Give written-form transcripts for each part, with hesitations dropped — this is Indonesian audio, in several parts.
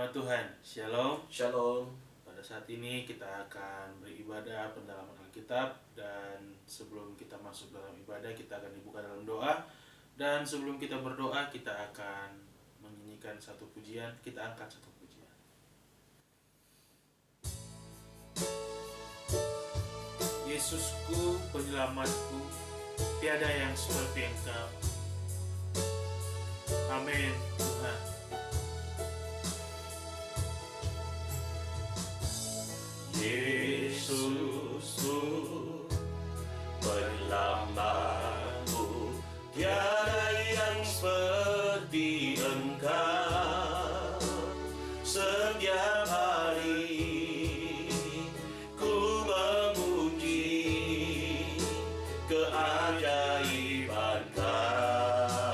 Firman Tuhan, Shalom. Shalom. Pada saat ini kita akan beribadah pendalaman Alkitab. Dan sebelum kita masuk dalam ibadah, kita akan dibuka dalam doa. Dan sebelum kita berdoa, kita akan menyanyikan satu pujian. Kita angkat satu pujian. Yesusku, penyelamatku, tiada yang seperti Engkau. Amin, Tuhan. Yesusku, penyelamatku, tiada yang seperti Engkau. Setiap hari ku memuji keajaiban kasih-Mu.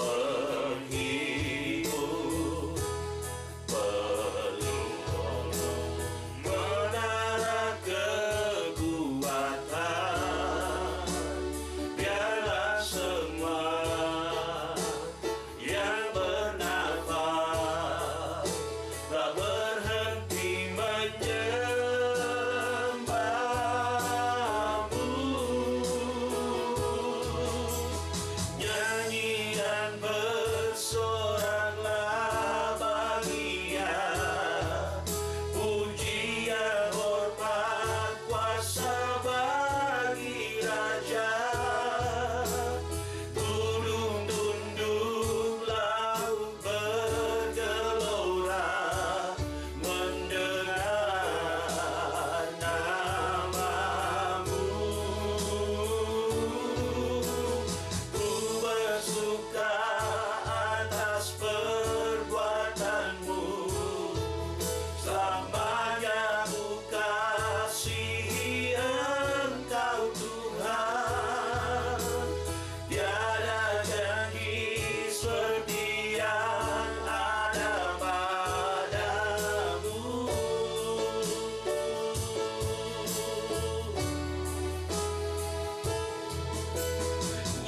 Penghibur, penolong, menara kekuatan. Biarlah semua yang bernafas tak berhenti menyembah-Mu. Nyanyi dan bersoraklah bahagia, pujian, hormat, kuasa bagi Raja. Gunung tunduk, laut bergelora, mendengar nama-Mu. Ku bersuka atas perbuatan-Mu, selamanya Ku kasihi Engkau Tuhan. Tiada janji seperti yang ada padamu.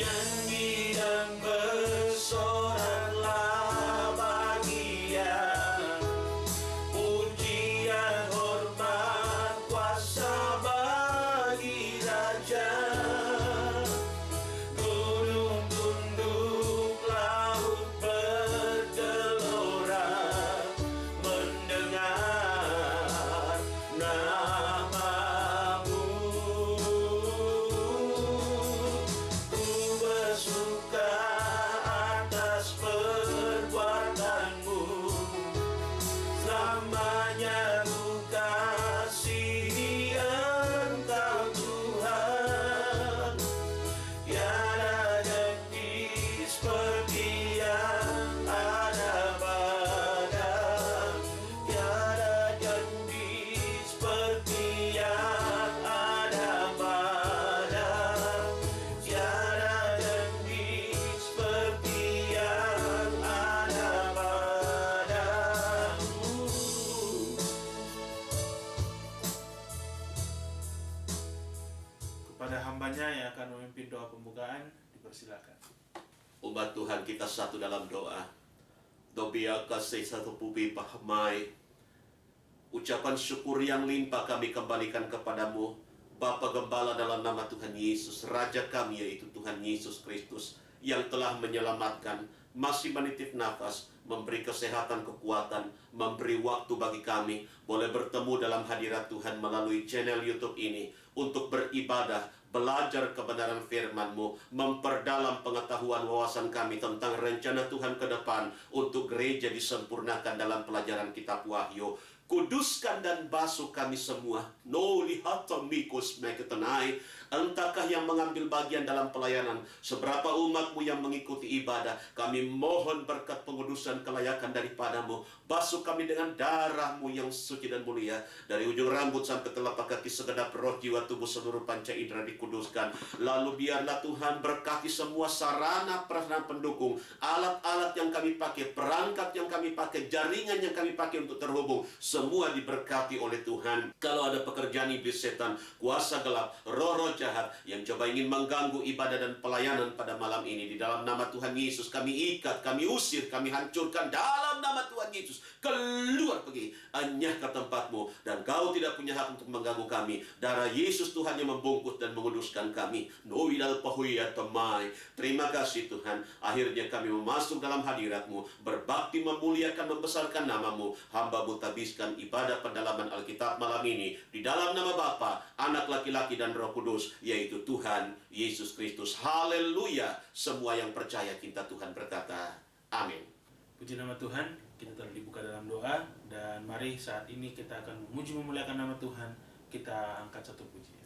Nyanyi dan bersoraklah bahagia, pujian, hormat, kuasa bagi Raja. Gunung tunduk, laut bergelora, mendengar nama-Mu. Ku bersuka atas perbuatan-Mu, selamanya Ku kasihi Engkau Tuhan. Tiada janji seperti yang ada padamu. Tiada janji seperti yang ada padamu. Tiada janji seperti yang ada padamu. Kepada hambanya yang akan memimpin doa pembukaan, dipersilakan. Umat Tuhan kita satu dalam doa. Dobia kasih satu pubi pahamai. Ucapan syukur yang limpah kami kembalikan kepadamu, Bapa Gembala, dalam nama Tuhan Yesus, Raja kami yaitu Tuhan Yesus Kristus, yang telah menyelamatkan, masih menitip nafas, memberi kesehatan, kekuatan, memberi waktu bagi kami boleh bertemu dalam hadirat Tuhan melalui channel YouTube ini untuk beribadah, belajar kebenaran firman-Mu, memperdalam pengetahuan wawasan kami tentang rencana Tuhan ke depan untuk gereja disempurnakan dalam pelajaran kitab Wahyu. Kuduskan dan basuh kami semua. No lihatam mikus meketenai. Entahkah yang mengambil bagian dalam pelayanan, seberapa umat-Mu yang mengikuti ibadah, kami mohon berkat pengudusan kelayakan daripadamu. Basuh kami dengan darah-Mu yang suci dan mulia. Dari ujung rambut sampai telapak kaki, segenap roh, jiwa, tubuh, seluruh panca indera dikuduskan. Lalu biarlah Tuhan berkati semua sarana prasarana pendukung, alat-alat yang kami pakai, perangkat yang kami pakai, jaringan yang kami pakai untuk terhubung. semua diberkati oleh Tuhan. Kalau ada pekerjaan iblis setan, kuasa gelap, roh-roh jahat yang coba ingin mengganggu ibadah dan pelayanan pada malam ini, di dalam nama Tuhan Yesus kami ikat, kami usir, kami hancurkan dalam nama Tuhan Yesus. Keluar pergi, anyah ke tempatmu, dan kau tidak punya hak untuk mengganggu kami. Darah Yesus Tuhan yang membungkus dan menguduskan kami. Noilal pahuyat temai. Terima kasih Tuhan. Akhirnya kami masuk dalam hadirat-Mu, berbakti, memuliakan, membesarkan nama-Mu. Hamba-Mu tabiskan ibadah pendalaman Alkitab malam ini di dalam nama Bapa, Anak laki-laki dan Roh Kudus, yaitu Tuhan Yesus Kristus. Haleluya. Semua yang percaya cinta Tuhan berkata, amin. Puji nama Tuhan, kita telah dibuka dalam doa, dan mari saat ini kita akan memuji memuliakan nama Tuhan. Kita angkat satu pujian.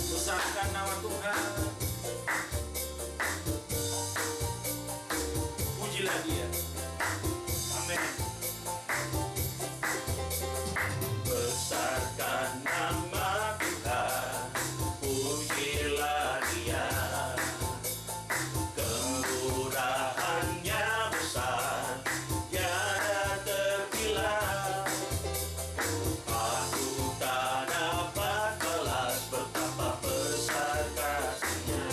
Besarkan nama Tuhan, pujilah Dia. Amin. Besarkan nama Tuhan, pujilah Dia. Kemurahannya besar, tiada terkira. Aku tak dapat balas betapa besar kasih-Nya.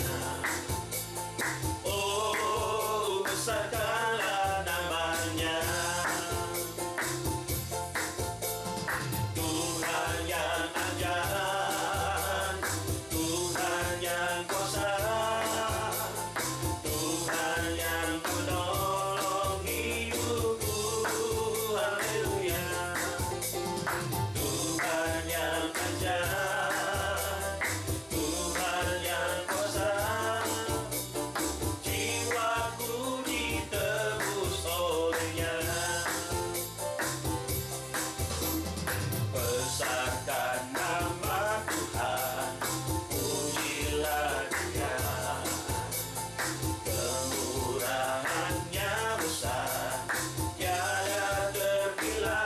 Oh, besarkanlah namanya. Tuhan yang ajaib, Tuhan yang kuasa, Tuhan yang menolong hidupku. Haleluya. Tuhan yang ajaib, Tuhan yang kuasa, jiwaku ditebus oleh-Nya. Besarkan nama Tuhan, pujilah Dia. Kemurahannya besar, tiada terkira.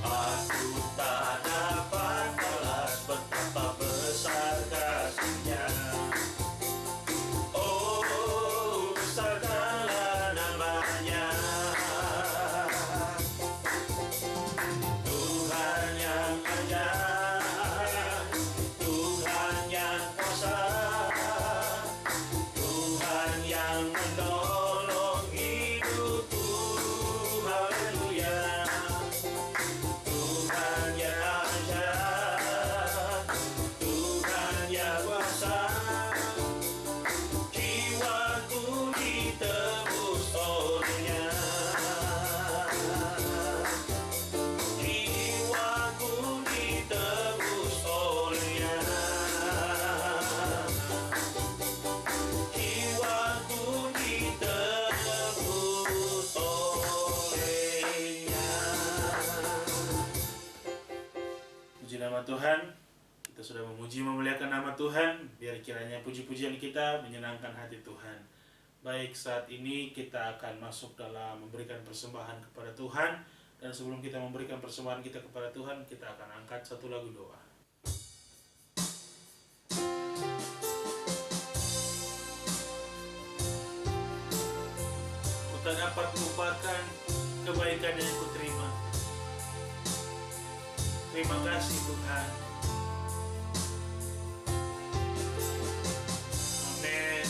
Aku tak dapat balas betapa besar kasih-Nya. Oh, besarkanlah namanya. Tuhan yang ajaib, Tuhan yang kuasa, Tuhan yang menolong hidupku. Haleluya. Tuhan yang ajaib, Tuhan yang kuasa, jiwaku ditebus oleh-Nya. Jiwaku ditebus oleh-Nya. Jiwaku ditebus oleh-Nya. Puji nama Tuhan. Kita sudah memuji memuliakan nama Tuhan. Biar kiranya puji-pujian kita menyenangkan hati Tuhan. Baik, saat ini kita akan masuk dalam memberikan persembahan kepada Tuhan. Dan sebelum kita memberikan persembahan kita kepada Tuhan, kita akan angkat satu lagu doa. Ku tak dapat melupakan kebaikan yang ku terima. Terima kasih Tuhan. Amin.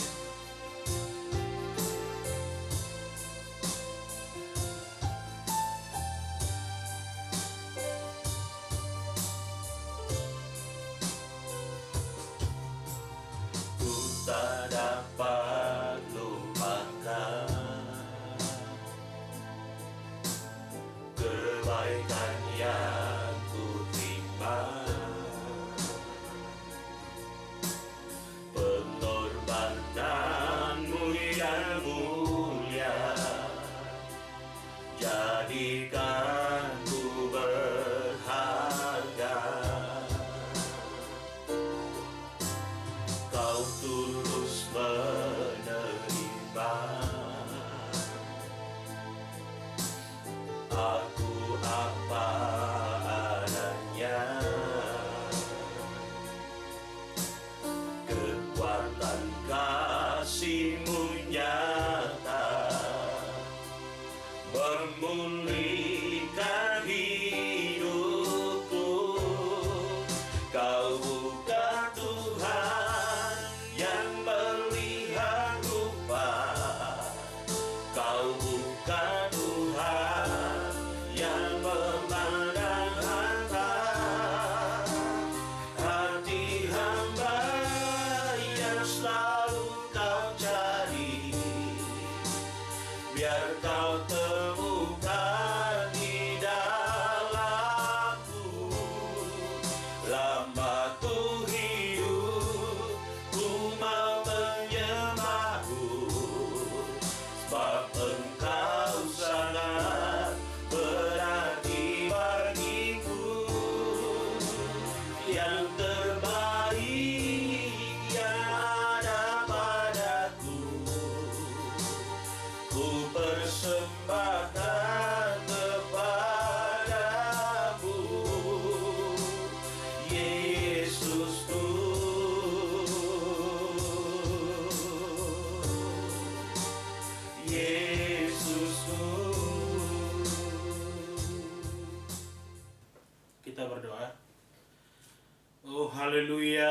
Ku tak dapat lupakan kebaikan yang ku terima. Pengorbananmu yang mulia jadikan ku berharga. Kau tulus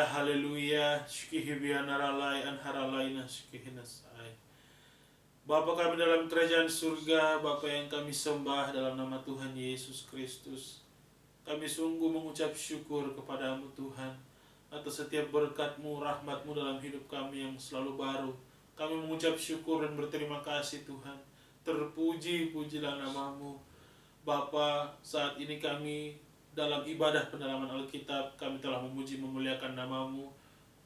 haleluya. Syukihibianaralai anharalaina syukihinasai. Bapa kami dalam kerajaan surga, Bapa yang kami sembah dalam nama Tuhan Yesus Kristus. Kami sungguh mengucap syukur kepadamu Tuhan atas setiap berkat-Mu, rahmat-Mu dalam hidup kami yang selalu baru. Kami mengucap syukur dan berterima kasih Tuhan. Terpuji-pujilah nama-Mu. Bapa, saat ini kami dalam ibadah pendalaman Alkitab, kami telah memuji memuliakan nama-Mu.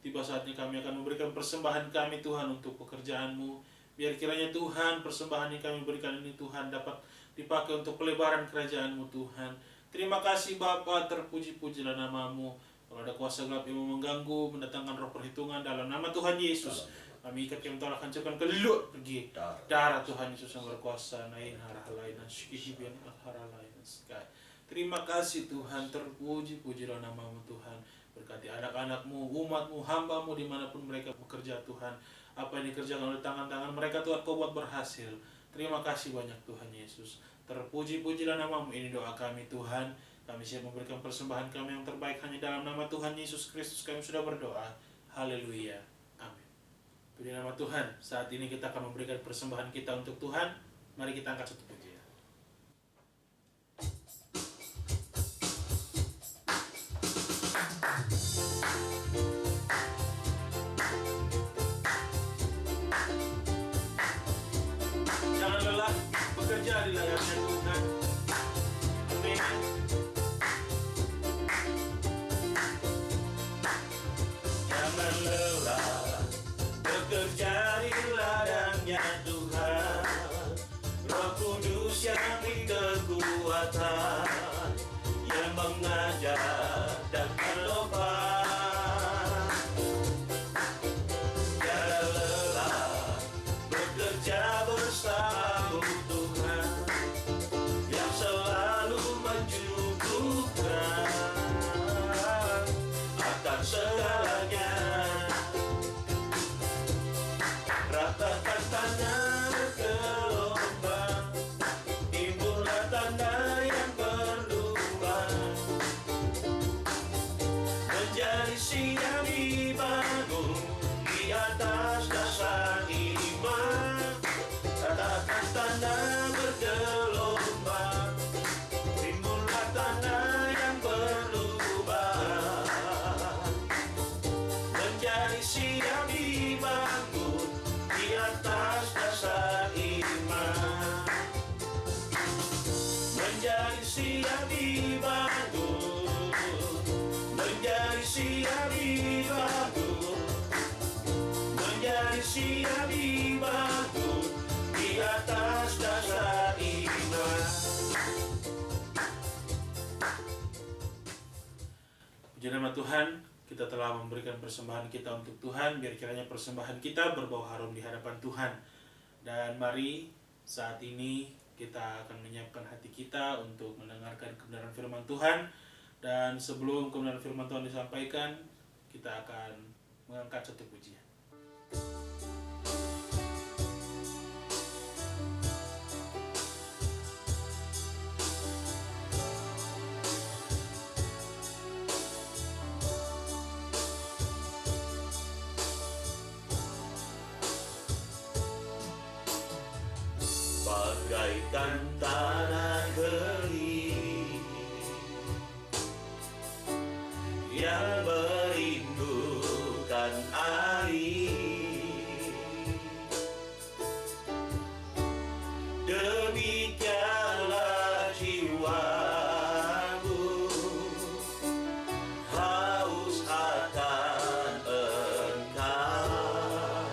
Tiba saatnya kami akan memberikan persembahan kami Tuhan untuk pekerjaan-Mu. Biar kiranya Tuhan, persembahan yang kami berikan ini Tuhan dapat dipakai untuk pelebaran kerajaan-Mu Tuhan. Terima kasih Bapa, terpuji-pujilah nama-Mu. Kalau ada kuasa gelap yang mengganggu, mendatangkan roh perhitungan dalam nama Tuhan Yesus, kami ikat, kami tolak, hancurkan, keluar pergi. Darah Tuhan Yesus yang berkuasa. Terima kasih Tuhan, terpuji-pujilah nama-Mu Tuhan. Berkati anak-anak-Mu, umat-Mu, hamba-Mu dimanapun mereka bekerja Tuhan. Apa yang dikerjakan oleh tangan-tangan mereka Tuhan, Kau buat berhasil. Terima kasih banyak Tuhan Yesus. Terpuji-pujilah nama-Mu. Ini doa kami Tuhan. Kami siap memberikan persembahan kami yang terbaik hanya dalam nama Tuhan Yesus Kristus kami sudah berdoa. Haleluya. Amin. Puji nama Tuhan. Saat ini kita akan memberikan persembahan kita untuk Tuhan. Mari kita angkat satu pujian. Jangan lelah bekerja di layarnya Tuhan. Amin. Jangan lelah bekerja di ladangnya Tuhan. Roh Kudus yang beri kekuatan, yang mengajar dan menopang. Jangan lelah bekerja bersama Tuhan, yang selalu mencukupkan akan segalanya. Ratakan tanah bergelombang, timbullah tanda yang berlubang, menjadi siang dibangun di atas dasar iman. Ratakan tanah bergelombang, timbullah tanda yang berlubang, menjadi siang dibangun di atas dasar iman. Menjadi siap dibangun, menjadi siap dibangun, menjadi siap dibangun di atas dasar iman. Puji nama Tuhan, kita telah memberikan persembahan kita untuk Tuhan. Biar kiranya persembahan kita berbau harum di hadapan Tuhan. Dan mari saat ini kita akan menyiapkan hati kita untuk mendengarkan kebenaran firman Tuhan. Dan sebelum kebenaran firman Tuhan disampaikan, kita akan mengangkat satu pujian. Bagaikan tanah kering yang merindukan air, demikianlah jiwaku haus akan Engkau.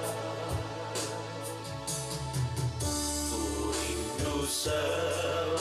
Ku rindu selalu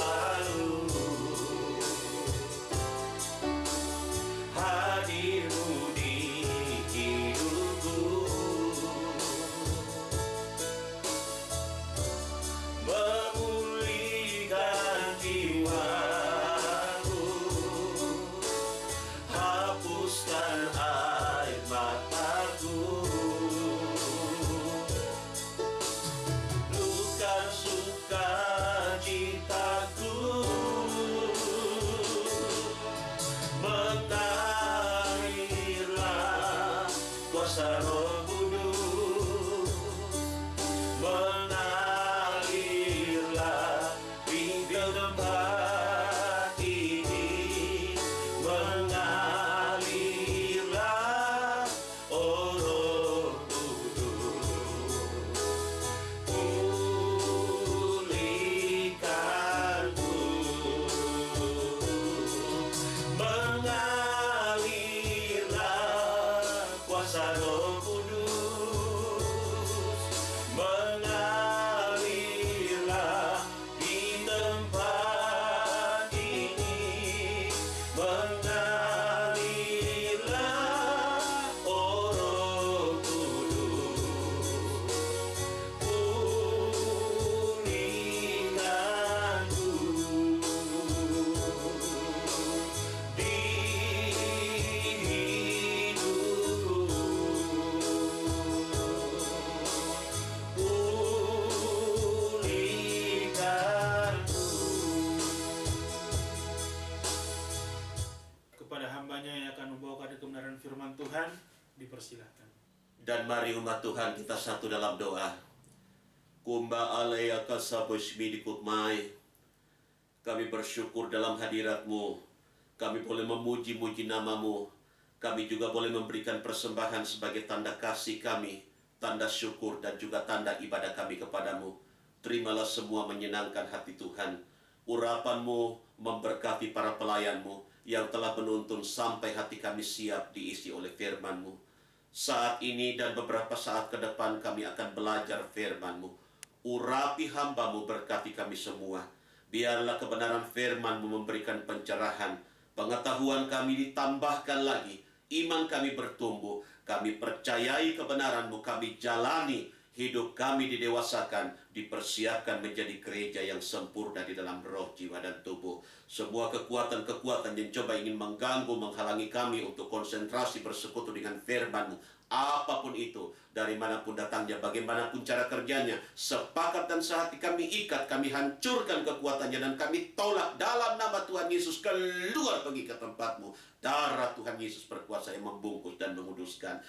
Dan mari umat Tuhan kita satu dalam doa. Kumba alea kasabushmi dikutmai. Kami bersyukur dalam hadirat-Mu. Kami boleh memuji-muji nama-Mu. Kami juga boleh memberikan persembahan sebagai tanda kasih kami, tanda syukur dan juga tanda ibadah kami kepadamu. Terimalah semua menyenangkan hati Tuhan. Urapan-Mu memberkati para pelayan-Mu yang telah menuntun sampai hati kami siap diisi oleh firman-Mu. Saat ini dan beberapa saat ke depan kami akan belajar firman-Mu. Urapi hamba-Mu, berkati kami semua. Biarlah kebenaran firman-Mu memberikan pencerahan. Pengetahuan kami ditambahkan lagi. Iman kami bertumbuh. Kami percayai kebenaran-Mu. Kami jalani. Hidup kami didewasakan, dipersiapkan menjadi gereja yang sempurna di dalam roh, jiwa, dan tubuh. Semua kekuatan-kekuatan yang coba ingin mengganggu, menghalangi kami untuk konsentrasi bersekutu dengan firman-Mu, apapun itu, dari manapun datangnya, bagaimanapun cara kerjanya, sepakat dan sehati kami ikat, kami hancurkan kekuatannya, dan kami tolak dalam nama Tuhan Yesus. Keluar pergi ke tempat-Mu. Darah Tuhan Yesus berkuasa yang membungkus dan menguduskan.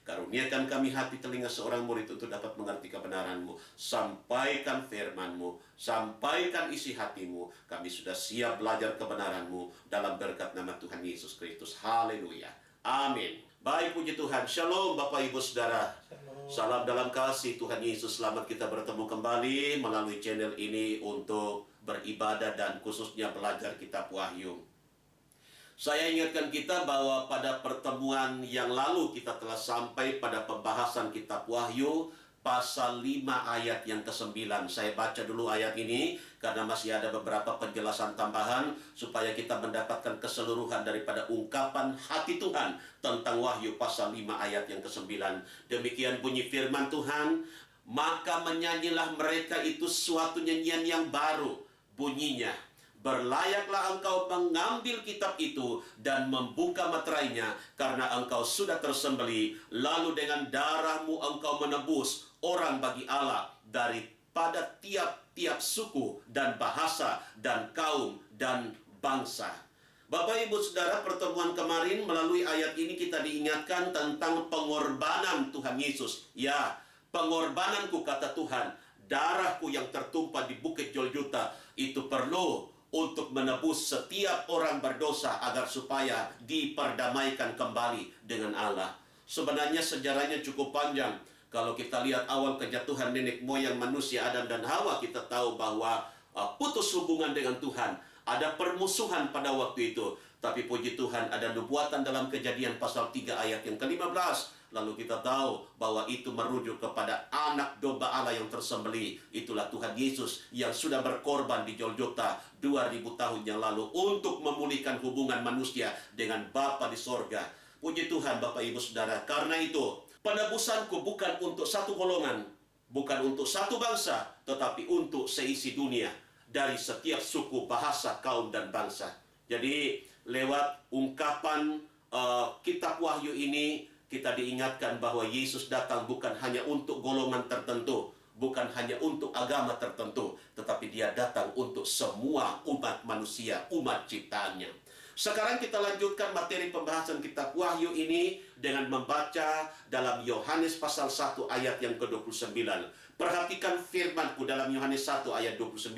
Karuniakan kami hati telinga seorang murid untuk dapat mengerti kebenaran-Mu. Sampaikan firman-Mu, sampaikan isi hati-Mu. Kami sudah siap belajar kebenaran-Mu dalam berkat nama Tuhan Yesus Kristus. Haleluya. Amin. Baik, puji Tuhan. Shalom Bapak Ibu Saudara. Salam dalam kasih Tuhan Yesus. Selamat kita bertemu kembali melalui channel ini untuk beribadah dan khususnya belajar kitab Wahyu. Saya ingatkan kita bahwa pada pertemuan yang lalu kita telah sampai pada pembahasan kitab Wahyu pasal 5 ayat yang ke-9. Saya baca dulu ayat ini karena masih ada beberapa penjelasan tambahan supaya kita mendapatkan keseluruhan daripada ungkapan hati Tuhan tentang Wahyu pasal 5 ayat yang ke-9. Demikian bunyi firman Tuhan, maka menyanyilah mereka itu suatu nyanyian yang baru. Bunyinya, berlayaklah engkau mengambil kitab itu dan membuka meterainya, karena engkau sudah tersembelih, lalu dengan darah-Mu engkau menebus orang bagi Allah daripada tiap-tiap suku dan bahasa dan kaum dan bangsa. Bapak Ibu Saudara, pertemuan kemarin melalui ayat ini kita diingatkan tentang pengorbanan Tuhan Yesus. Ya, pengorbananku, kata Tuhan, darahku yang tertumpah di bukit Golgota itu perlu untuk menebus setiap orang berdosa agar supaya diperdamaikan kembali dengan Allah. Sebenarnya sejarahnya cukup panjang. Kalau kita lihat awal kejatuhan nenek moyang manusia Adam dan Hawa, kita tahu bahwa putus hubungan dengan Tuhan. Ada permusuhan pada waktu itu. Tapi puji Tuhan ada nubuatan dalam Kejadian pasal 3 ayat yang ke-15. Lalu kita tahu bahwa itu merujuk kepada anak domba Allah yang tersembelih. Itulah Tuhan Yesus yang sudah berkorban di Golgota 2000 tahun yang lalu untuk memulihkan hubungan manusia dengan Bapa di sorga. Puji Tuhan Bapak Ibu Saudara. Karena itu penebusanku bukan untuk satu golongan, bukan untuk satu bangsa, tetapi untuk seisi dunia, dari setiap suku, bahasa, kaum, dan bangsa. Jadi lewat ungkapan kitab Wahyu ini kita diingatkan bahwa Yesus datang bukan hanya untuk golongan tertentu, bukan hanya untuk agama tertentu, tetapi Dia datang untuk semua umat manusia, umat ciptaannya. Sekarang kita lanjutkan materi pembahasan kitab Wahyu ini dengan membaca dalam Yohanes pasal 1 ayat yang ke-29. Perhatikan firman-Ku dalam Yohanes 1 ayat 29.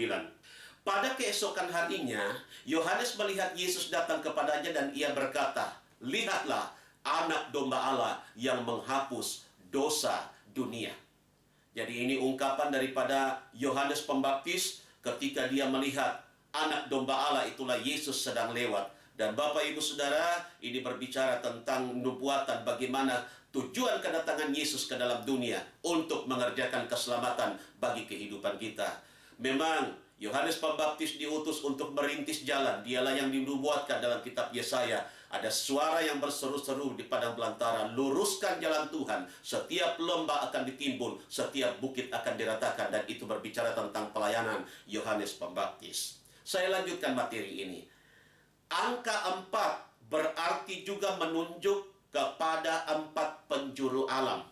Pada keesokan harinya, Yohanes melihat Yesus datang kepadanya dan ia berkata, lihatlah, anak domba Allah yang menghapus dosa dunia. Jadi ini ungkapan daripada Yohanes Pembaptis ketika dia melihat anak domba Allah, itulah Yesus sedang lewat. Dan Bapak Ibu Saudara, ini berbicara tentang nubuatan bagaimana tujuan kedatangan Yesus ke dalam dunia untuk mengerjakan keselamatan bagi kehidupan kita. Memang Yohanes Pembaptis diutus untuk merintis jalan. Dialah yang dinubuatkan dalam kitab Yesaya. Ada suara yang berseru-seru di padang belantara, luruskan jalan Tuhan. Setiap lembah akan ditimbun, setiap bukit akan diratakan. Dan itu berbicara tentang pelayanan Yohanes Pembaptis. Saya lanjutkan materi ini. Angka 4 berarti juga menunjuk kepada 4 penjuru alam.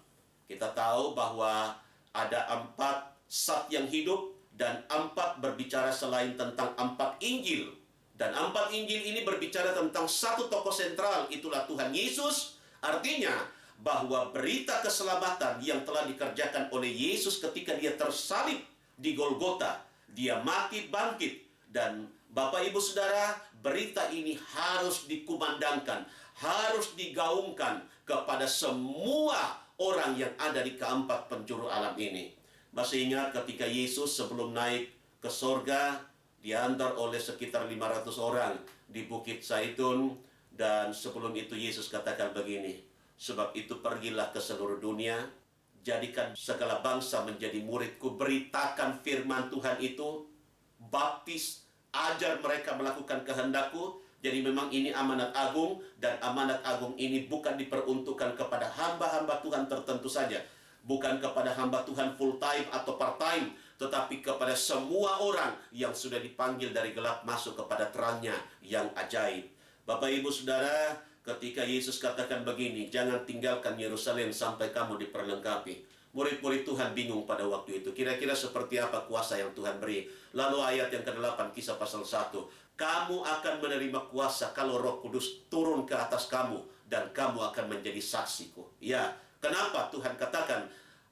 Kita tahu bahwa ada 4 zat yang hidup, dan 4 berbicara selain tentang 4 Injil. Dan 4 Injil ini berbicara tentang satu tokoh sentral, itulah Tuhan Yesus. Artinya bahwa berita keselamatan yang telah dikerjakan oleh Yesus ketika dia tersalib di Golgota, dia mati bangkit, dan Bapak Ibu Saudara, berita ini harus dikumandangkan, harus digaungkan kepada semua orang yang ada di keempat penjuru alam ini. Masih ingat ketika Yesus sebelum naik ke sorga, diantar oleh sekitar 500 orang di Bukit Zaitun, dan sebelum itu Yesus katakan begini, sebab itu pergilah ke seluruh dunia, jadikan segala bangsa menjadi muridku, beritakan firman Tuhan itu, baptis, ajar mereka melakukan kehendakku. Jadi memang ini amanat agung, dan amanat agung ini bukan diperuntukkan kepada hamba-hamba Tuhan tertentu saja, bukan kepada hamba Tuhan full time atau part time, tetapi kepada semua orang yang sudah dipanggil dari gelap masuk kepada terangnya yang ajaib. Bapak Ibu Saudara, ketika Yesus katakan begini, jangan tinggalkan Yerusalem sampai kamu diperlengkapi. Murid-murid Tuhan bingung pada waktu itu, kira-kira seperti apa kuasa yang Tuhan beri. Lalu ayat yang ke-8, Kisah pasal 1, kamu akan menerima kuasa kalau Roh Kudus turun ke atas kamu, dan kamu akan menjadi saksiku. Ya, kenapa Tuhan katakan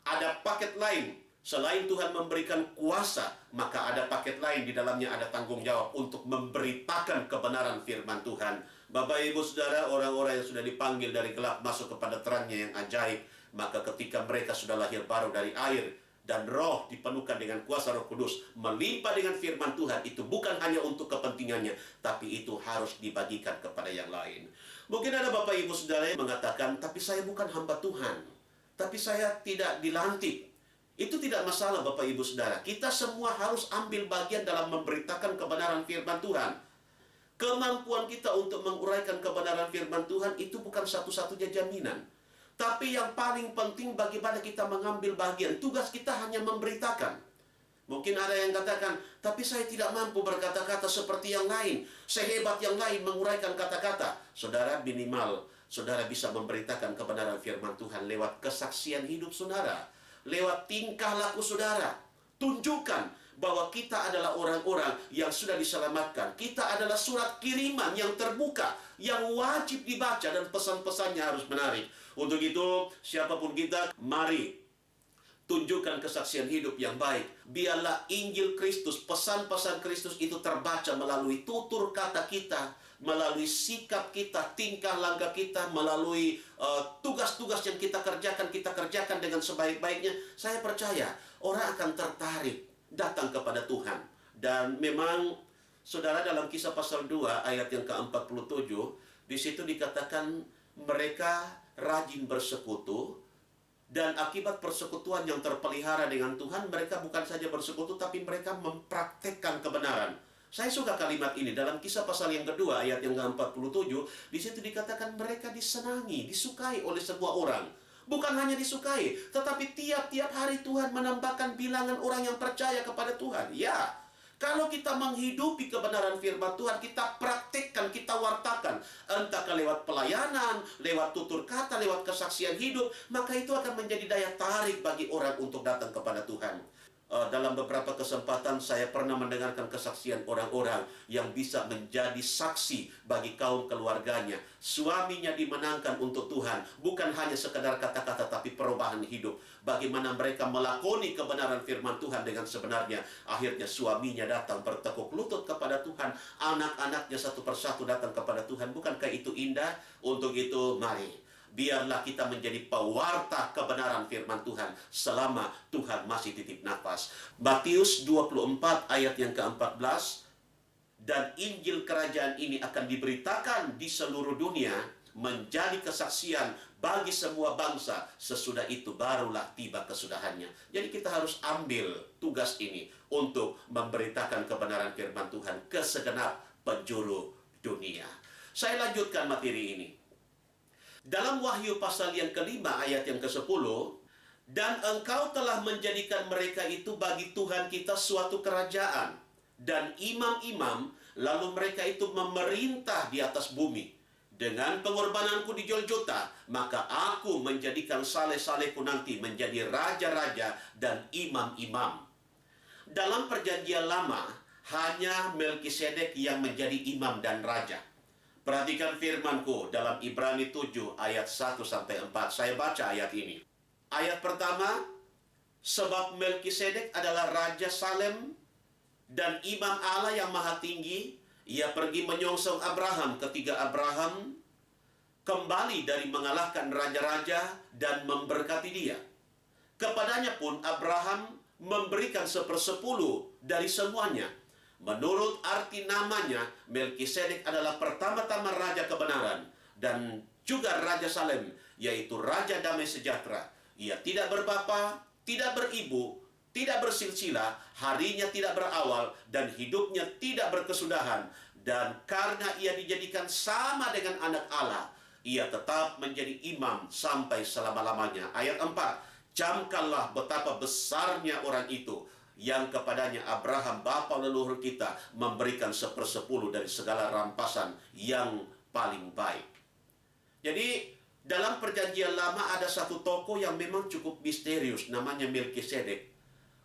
ada paket lain? Selain Tuhan memberikan kuasa, maka ada paket lain, di dalamnya ada tanggung jawab untuk memberitakan kebenaran firman Tuhan. Bapak Ibu Saudara, orang-orang yang sudah dipanggil dari gelap masuk kepada terangnya yang ajaib, maka ketika mereka sudah lahir baru dari air dan Roh, dipenuhkan dengan kuasa Roh Kudus, melimpah dengan firman Tuhan, itu bukan hanya untuk kepentingannya, tapi itu harus dibagikan kepada yang lain. Mungkin ada Bapak Ibu Saudara yang mengatakan, tapi saya bukan hamba Tuhan, tapi saya tidak dilantik. Itu tidak masalah Bapak Ibu Saudara. Kita semua harus ambil bagian dalam memberitakan kebenaran firman Tuhan. Kemampuan kita untuk menguraikan kebenaran firman Tuhan itu bukan satu-satunya jaminan. Tapi yang paling penting bagaimana kita mengambil bagian. Tugas kita hanya memberitakan. Mungkin ada yang katakan, tapi saya tidak mampu berkata-kata seperti yang lain, sehebat yang lain menguraikan kata-kata. Saudara, minimal saudara bisa memberitakan kebenaran firman Tuhan lewat kesaksian hidup saudara, lewat tingkah laku saudara. Tunjukkan bahwa kita adalah orang-orang yang sudah diselamatkan. Kita adalah surat kiriman yang terbuka, yang wajib dibaca, dan pesan-pesannya harus menarik. Untuk itu, siapapun kita, mari tunjukkan kesaksian hidup yang baik. Biarlah Injil Kristus, pesan-pesan Kristus itu terbaca melalui tutur kata kita, melalui sikap kita, tingkah langkah kita, melalui tugas-tugas yang kita kerjakan dengan sebaik-baiknya. Saya percaya orang akan tertarik datang kepada Tuhan. Dan memang saudara, dalam Kisah pasal 2 ayat yang ke-47, di situ dikatakan mereka rajin bersekutu, dan akibat persekutuan yang terpelihara dengan Tuhan, mereka bukan saja bersekutu, tapi mereka mempraktekkan kebenaran. Saya suka kalimat ini dalam Kisah pasal yang kedua ayat yang ke-47. Di situ dikatakan mereka disenangi, disukai oleh semua orang. Bukan hanya disukai, tetapi tiap-tiap hari Tuhan menambahkan bilangan orang yang percaya kepada Tuhan. Ya, kalau kita menghidupi kebenaran firman Tuhan, kita praktekkan, kita wartakan, entah lewat pelayanan, lewat tutur kata, lewat kesaksian hidup, maka itu akan menjadi daya tarik bagi orang untuk datang kepada Tuhan. Dalam beberapa kesempatan saya pernah mendengarkan kesaksian orang-orang yang bisa menjadi saksi bagi kaum keluarganya. Suaminya dimenangkan untuk Tuhan, bukan hanya sekedar kata-kata, tapi perubahan hidup. Bagaimana mereka melakoni kebenaran firman Tuhan dengan sebenarnya. Akhirnya suaminya datang bertekuk lutut kepada Tuhan, anak-anaknya satu persatu datang kepada Tuhan. Bukankah itu indah? Untuk itu mari, biarlah kita menjadi pewarta kebenaran firman Tuhan selama Tuhan masih titip nafas. Matius 24 ayat yang ke-14, dan Injil kerajaan ini akan diberitakan di seluruh dunia, menjadi kesaksian bagi semua bangsa. Sesudah itu barulah tiba kesudahannya. Jadi kita harus ambil tugas ini untuk memberitakan kebenaran firman Tuhan ke segenap penjuru dunia. Saya lanjutkan materi ini. Dalam Wahyu pasal yang kelima ayat yang ke-10, dan engkau telah menjadikan mereka itu bagi Tuhan kita suatu kerajaan dan imam-imam, lalu mereka itu memerintah di atas bumi. Dengan pengorbananku di Golgota, maka aku menjadikan saleh-salehku nanti menjadi raja-raja dan imam-imam. Dalam perjanjian lama, hanya Melkisedek yang menjadi imam dan raja. Perhatikan firman-Ku dalam Ibrani 7 ayat 1 sampai 4. Saya baca ayat ini. Ayat pertama, sebab Melkisedek adalah Raja Salem dan Imam Allah yang Maha Tinggi. Ia pergi menyongsong Abraham ketika Abraham kembali dari mengalahkan raja-raja dan memberkati dia. Kepadanya pun Abraham memberikan 1/10 dari semuanya. Menurut arti namanya, Melkisedek adalah pertama-tama Raja Kebenaran dan juga Raja Salem, yaitu Raja Damai Sejahtera. Ia tidak berbapa, tidak beribu, tidak bersilsilah, harinya tidak berawal, dan hidupnya tidak berkesudahan. Dan karena ia dijadikan sama dengan anak Allah, ia tetap menjadi imam sampai selama-lamanya. Ayat 4, camkanlah betapa besarnya orang itu, yang kepadanya Abraham bapa leluhur kita memberikan 1/10 dari segala rampasan yang paling baik. Jadi dalam perjanjian lama ada satu tokoh yang memang cukup misterius, namanya Melkisedek.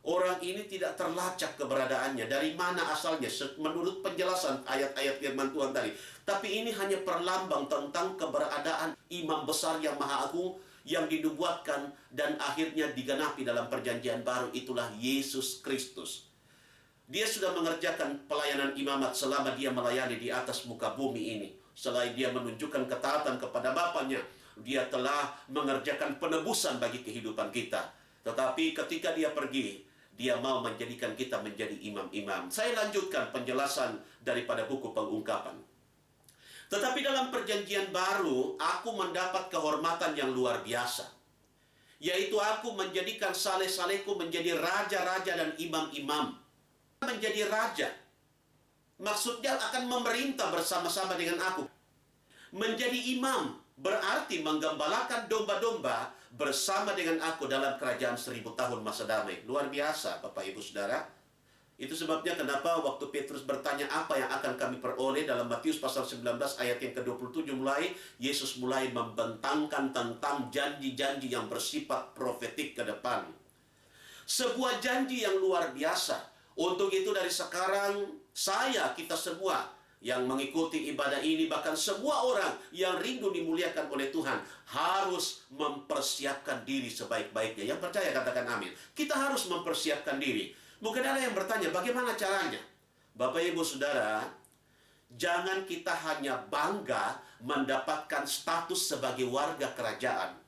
Orang ini tidak terlacak keberadaannya, dari mana asalnya menurut penjelasan ayat-ayat firman Tuhan tadi. Tapi ini hanya perlambang tentang keberadaan imam besar yang maha agung yang dinubuatkan dan akhirnya digenapi dalam perjanjian baru, itulah Yesus Kristus. Dia sudah mengerjakan pelayanan imamat selama dia melayani di atas muka bumi ini. Selain dia menunjukkan ketaatan kepada Bapanya, dia telah mengerjakan penebusan bagi kehidupan kita. Tetapi ketika dia pergi, dia mau menjadikan kita menjadi imam-imam. Saya lanjutkan penjelasan daripada buku Pengungkapan. Tetapi dalam perjanjian baru, aku mendapat kehormatan yang luar biasa. Yaitu aku menjadikan saleh-salehku menjadi raja-raja dan imam-imam. Menjadi raja. Maksudnya akan memerintah bersama-sama dengan aku. Menjadi imam berarti menggembalakan domba-domba bersama dengan aku dalam kerajaan 1000 tahun masa damai. Luar biasa, Bapak Ibu Saudara. Itu sebabnya kenapa waktu Petrus bertanya apa yang akan kami peroleh dalam Matius pasal 19 ayat yang ke-27 mulai, Yesus mulai membentangkan tentang janji-janji yang bersifat profetik ke depan. Sebuah janji yang luar biasa. Untuk itu dari sekarang, kita semua yang mengikuti ibadah ini, bahkan semua orang yang rindu dimuliakan oleh Tuhan, harus mempersiapkan diri sebaik-baiknya. Yang percaya katakan amin. Kita harus mempersiapkan diri. Mungkin ada yang bertanya, bagaimana caranya? Bapak Ibu Saudara, jangan kita hanya bangga mendapatkan status sebagai warga kerajaan.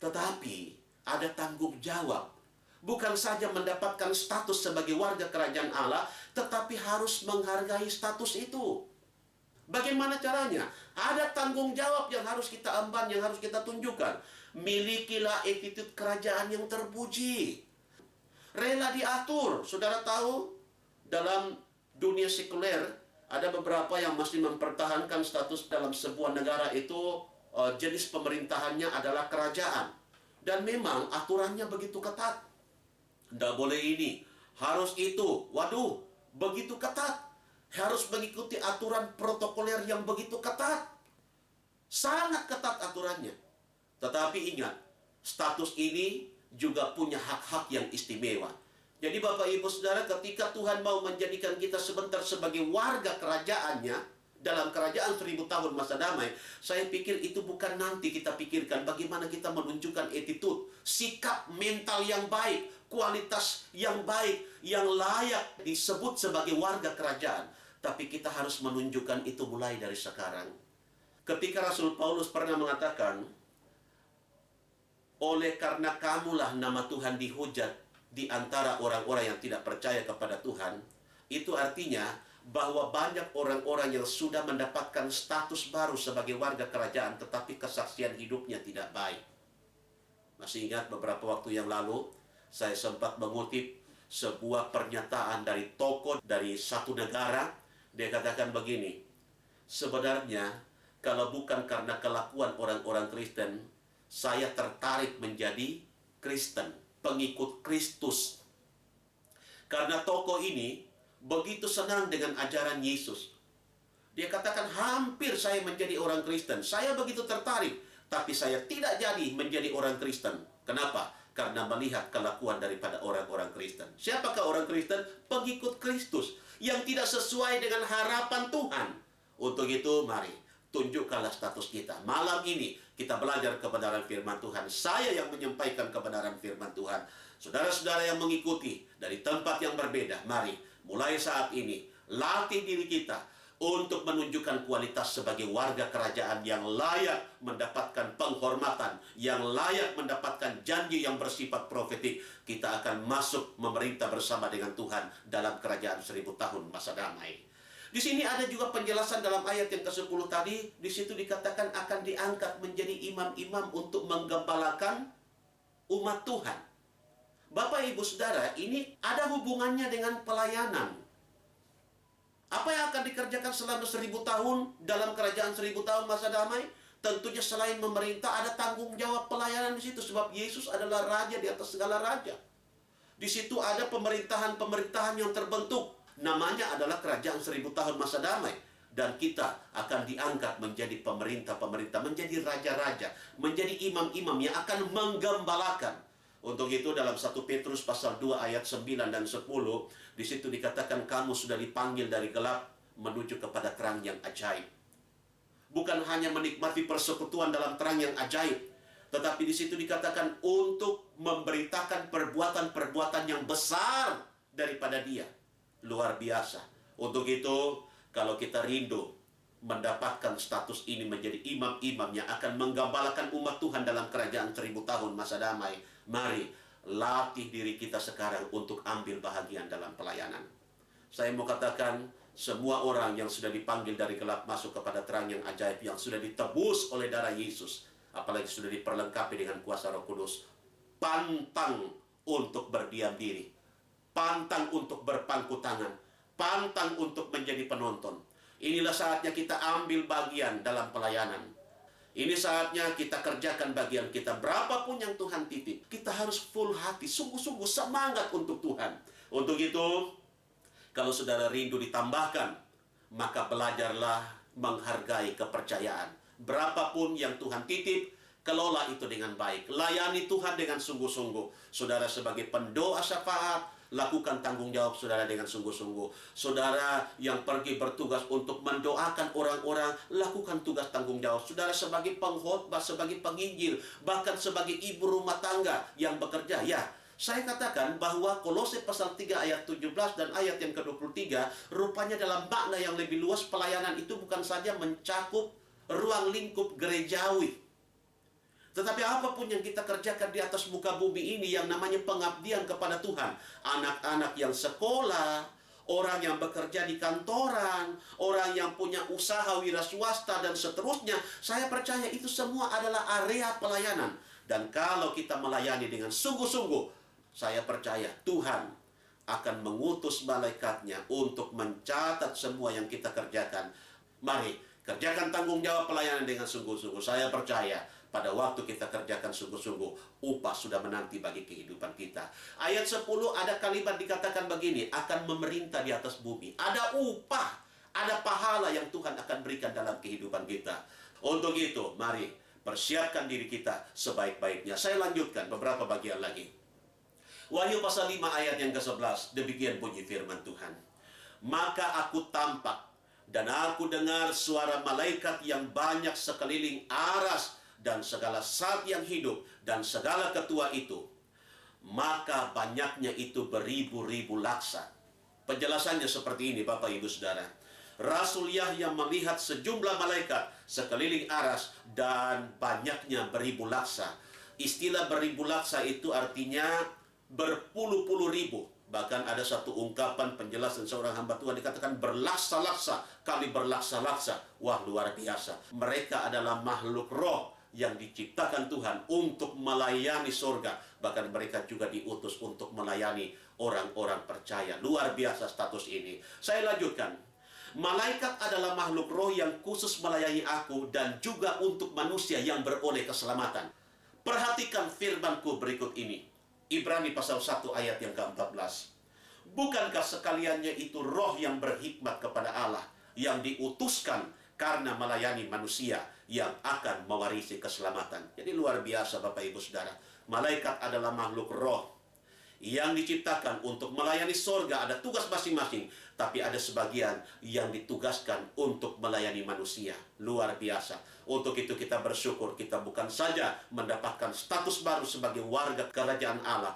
Tetapi ada tanggung jawab. Bukan saja mendapatkan status sebagai warga kerajaan Allah, tetapi harus menghargai status itu. Bagaimana caranya? Ada tanggung jawab yang harus kita emban, yang harus kita tunjukkan. Milikilah attitude kerajaan yang terpuji. Rela diatur. Saudara tahu, dalam dunia sekuler ada beberapa yang masih mempertahankan status dalam sebuah negara itu jenis pemerintahannya adalah kerajaan. Dan memang aturannya begitu ketat. Tidak boleh ini, harus itu. Waduh, begitu ketat. Harus mengikuti aturan protokoler yang begitu ketat. Sangat ketat aturannya. Tetapi ingat, status ini juga punya hak-hak yang istimewa. Jadi Bapak Ibu Saudara, ketika Tuhan mau menjadikan kita sebentar sebagai warga kerajaannya dalam kerajaan 1000 tahun masa damai, saya pikir itu bukan nanti kita pikirkan bagaimana kita menunjukkan attitude, sikap mental yang baik, kualitas yang baik, yang layak disebut sebagai warga kerajaan. Tapi kita harus menunjukkan itu mulai dari sekarang. Ketika Rasul Paulus pernah mengatakan, oleh karena kamulah nama Tuhan dihujat di antara orang-orang yang tidak percaya kepada Tuhan, itu artinya bahwa banyak orang-orang yang sudah mendapatkan status baru sebagai warga kerajaan, tetapi kesaksian hidupnya tidak baik. Masih ingat beberapa waktu yang lalu, saya sempat mengutip sebuah pernyataan dari tokoh dari satu negara. Dia katakan begini, sebenarnya kalau bukan karena kelakuan orang-orang Kristen, saya tertarik menjadi Kristen, pengikut Kristus. Karena tokoh ini begitu senang dengan ajaran Yesus. Dia katakan, hampir saya menjadi orang Kristen. Saya begitu tertarik, tapi saya tidak jadi menjadi orang Kristen. Kenapa? Karena melihat kelakuan daripada orang-orang Kristen. Siapakah orang Kristen? Pengikut Kristus, yang tidak sesuai dengan harapan Tuhan. Untuk itu, mari tunjukkanlah status kita. Malam ini kita belajar kebenaran firman Tuhan. Saya yang menyampaikan kebenaran firman Tuhan. Saudara-saudara yang mengikuti dari tempat yang berbeda, mari mulai saat ini latih diri kita untuk menunjukkan kualitas sebagai warga kerajaan yang layak mendapatkan penghormatan, yang layak mendapatkan janji yang bersifat profetik. Kita akan masuk memerintah bersama dengan Tuhan dalam kerajaan 1000 tahun masa damai. Di sini ada juga penjelasan dalam ayat yang ke-10 tadi. Di situ dikatakan akan diangkat menjadi imam-imam untuk menggembalakan umat Tuhan. Bapak, Ibu, Saudara, ini ada hubungannya dengan pelayanan. Apa yang akan dikerjakan selama 1000 tahun dalam kerajaan 1000 tahun masa damai? Tentunya selain memerintah, ada tanggung jawab pelayanan di situ. Sebab Yesus adalah raja di atas segala raja. Di situ ada pemerintahan yang terbentuk. Namanya adalah kerajaan 1000 tahun masa damai. Dan kita akan diangkat menjadi pemerintah-pemerintah, menjadi raja-raja, menjadi imam-imam yang akan menggembalakan. Untuk itu dalam 1 Petrus pasal 2 ayat 9 dan 10, di situ dikatakan kamu sudah dipanggil dari gelap menuju kepada terang yang ajaib. Bukan hanya menikmati persekutuan dalam terang yang ajaib, tetapi di situ dikatakan untuk memberitakan perbuatan-perbuatan yang besar daripada Dia. Luar biasa. Untuk itu, kalau kita rindu mendapatkan status ini menjadi imam-imam yang akan menggembalakan umat Tuhan dalam kerajaan 1000 tahun masa damai, mari latih diri kita sekarang untuk ambil bahagian dalam pelayanan. Saya mau katakan, semua orang yang sudah dipanggil dari gelap masuk kepada terang yang ajaib, yang sudah ditebus oleh darah Yesus, apalagi sudah diperlengkapi dengan kuasa Roh Kudus, pantang untuk berdiam diri, pantang untuk berpangku tangan, pantang untuk menjadi penonton. Inilah saatnya kita ambil bagian dalam pelayanan. Ini saatnya kita kerjakan bagian kita. Berapapun yang Tuhan titip, kita harus full hati, sungguh-sungguh semangat untuk Tuhan. Untuk itu, kalau saudara rindu ditambahkan, maka belajarlah menghargai kepercayaan. Berapapun yang Tuhan titip, kelola itu dengan baik. Layani Tuhan dengan sungguh-sungguh. Saudara sebagai pendoa syafaat, lakukan tanggung jawab saudara dengan sungguh-sungguh. Saudara yang pergi bertugas untuk mendoakan orang-orang, lakukan tugas tanggung jawab. Saudara sebagai pengkhotbah, sebagai penginjil, bahkan sebagai ibu rumah tangga yang bekerja. Ya, saya katakan bahwa Kolose pasal 3 ayat 17 dan ayat yang ke-23, rupanya dalam makna yang lebih luas, pelayanan itu bukan saja mencakup ruang lingkup gerejawi, tetapi apapun yang kita kerjakan di atas muka bumi ini yang namanya pengabdian kepada Tuhan. Anak-anak yang sekolah, orang yang bekerja di kantoran, orang yang punya usaha wira swasta dan seterusnya. Saya percaya itu semua adalah area pelayanan. Dan kalau kita melayani dengan sungguh-sungguh, saya percaya Tuhan akan mengutus malaikatnya untuk mencatat semua yang kita kerjakan. Mari, kerjakan tanggung jawab pelayanan dengan sungguh-sungguh. Saya percaya pada waktu kita kerjakan sungguh-sungguh, upah sudah menanti bagi kehidupan kita. Ayat 10 ada kalimat dikatakan begini, akan memerintah di atas bumi. Ada upah, ada pahala yang Tuhan akan berikan dalam kehidupan kita. Untuk itu, mari persiapkan diri kita sebaik-baiknya. Saya lanjutkan beberapa bagian lagi. Wahyu pasal 5 ayat yang ke-11, demikian bunyi firman Tuhan. Maka aku tampak, dan aku dengar suara malaikat yang banyak sekeliling aras, dan segala zat yang hidup, dan segala ketua itu. Maka banyaknya itu beribu-ribu laksa. Penjelasannya seperti ini, Bapak Ibu Saudara. Rasul Yahya melihat sejumlah malaikat sekeliling aras, dan banyaknya beribu laksa. Istilah beribu laksa itu artinya berpuluh-puluh ribu. Bahkan ada satu ungkapan penjelasan seorang hamba Tuhan dikatakan berlaksa-laksa kali berlaksa-laksa. Wah, luar biasa. Mereka adalah makhluk roh yang diciptakan Tuhan untuk melayani surga. Bahkan mereka juga diutus untuk melayani orang-orang percaya. Luar biasa status ini. Saya lanjutkan. Malaikat adalah makhluk roh yang khusus melayani aku dan juga untuk manusia yang beroleh keselamatan. Perhatikan firmanku berikut ini. Ibrani pasal 1 ayat yang ke-14. Bukankah sekaliannya itu roh yang berhikmat kepada Allah, yang diutuskan karena melayani manusia yang akan mewarisi keselamatan. Jadi luar biasa Bapak Ibu Saudara. Malaikat adalah makhluk roh yang diciptakan untuk melayani sorga, ada tugas masing-masing. Tapi ada sebagian yang ditugaskan untuk melayani manusia. Luar biasa. Untuk itu kita bersyukur, kita bukan saja mendapatkan status baru sebagai warga kerajaan Allah,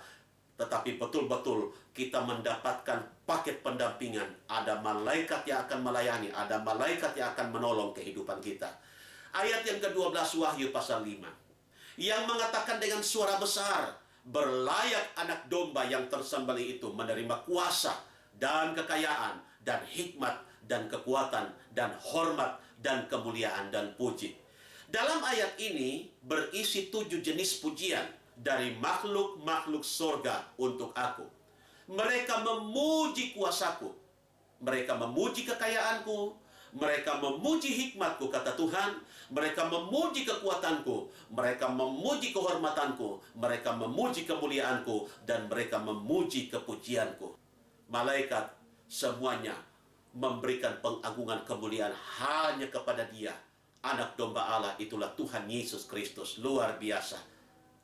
tetapi betul-betul kita mendapatkan paket pendampingan. Ada malaikat yang akan melayani, ada malaikat yang akan menolong kehidupan kita. Ayat yang ke-12 Wahyu pasal 5. Yang mengatakan dengan suara besar, berlayak anak domba yang tersembelih itu menerima kuasa dan kekayaan dan hikmat dan kekuatan dan hormat dan kemuliaan dan puji. Dalam ayat ini berisi 7 jenis pujian dari makhluk-makhluk sorga untuk aku. Mereka memuji kuasaku, mereka memuji kekayaanku, mereka memuji hikmatku, kata Tuhan. Mereka memuji kekuatanku, mereka memuji kehormatanku, mereka memuji kemuliaanku, dan mereka memuji kepujianku. Malaikat semuanya memberikan pengagungan kemuliaan hanya kepada Dia, Anak Domba Allah, itulah Tuhan Yesus Kristus. Luar biasa.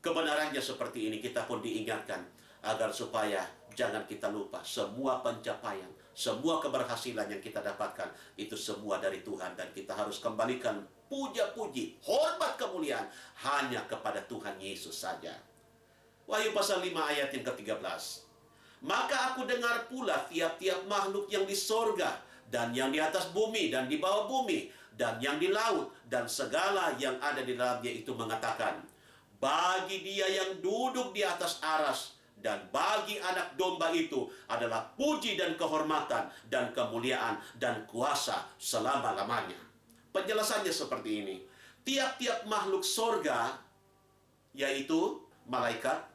Kebenarannya seperti ini, kita pun diingatkan agar supaya jangan kita lupa semua pencapaian, semua keberhasilan yang kita dapatkan itu semua dari Tuhan, dan kita harus kembalikan puja-puji, hormat, kemuliaan hanya kepada Tuhan Yesus saja. Wahyu pasal 5 ayat yang ke-13. Maka aku dengar pula tiap-tiap makhluk yang di sorga, dan yang di atas bumi, dan di bawah bumi, dan yang di laut, dan segala yang ada di dalamnya itu mengatakan, bagi Dia yang duduk di atas aras, dan bagi anak domba itu adalah puji dan kehormatan dan kemuliaan dan kuasa selama-lamanya. Penjelasannya seperti ini. Tiap-tiap makhluk sorga, yaitu malaikat,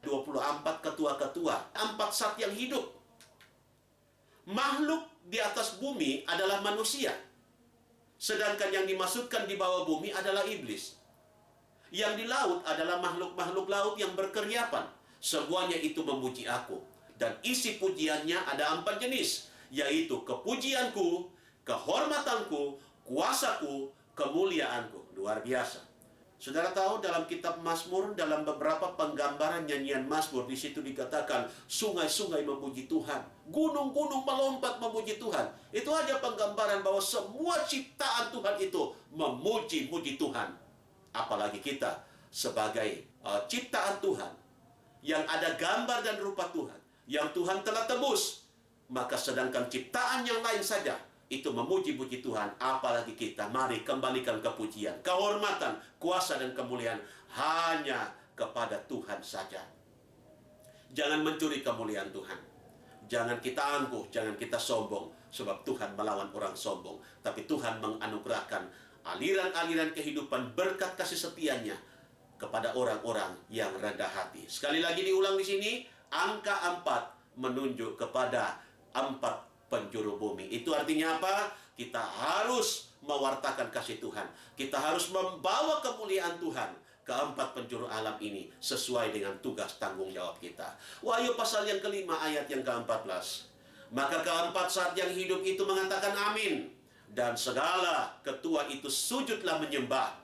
24 ketua-ketua, 4 zat yang hidup. Makhluk di atas bumi adalah manusia, sedangkan yang dimaksudkan di bawah bumi adalah iblis. Yang di laut adalah makhluk-makhluk laut yang berkeriapan. Semuanya itu memuji aku. Dan isi pujiannya ada 4 jenis, yaitu kepujianku, kehormatanku, kuasaku, kemuliaanku. Luar biasa. Saudara tahu dalam kitab Mazmur, dalam beberapa penggambaran nyanyian Mazmur, di situ dikatakan sungai-sungai memuji Tuhan, gunung-gunung melompat memuji Tuhan. Itu aja penggambaran bahwa semua ciptaan Tuhan itu memuji-muji Tuhan. Apalagi kita sebagai ciptaan Tuhan yang ada gambar dan rupa Tuhan, yang Tuhan telah tebus. Maka sedangkan ciptaan yang lain saja itu memuji-muji Tuhan, apalagi kita. Mari kembalikan kepujian, kehormatan, kuasa dan kemuliaan hanya kepada Tuhan saja. Jangan mencuri kemuliaan Tuhan. Jangan kita angkuh, jangan kita sombong, sebab Tuhan melawan orang sombong. Tapi Tuhan menganugerahkan aliran-aliran kehidupan berkat kasih setianya kepada orang-orang yang rendah hati. Sekali lagi diulang di sini, angka 4 menunjuk kepada 4 penjuru bumi. Itu artinya apa? Kita harus mewartakan kasih Tuhan. Kita harus membawa kemuliaan Tuhan ke 4 penjuru alam ini sesuai dengan tugas tanggung jawab kita. Wahyu pasal yang ke-5 ayat yang ke-14. Maka ke-4 zat yang hidup itu mengatakan amin, dan segala ketua itu sujudlah menyembah.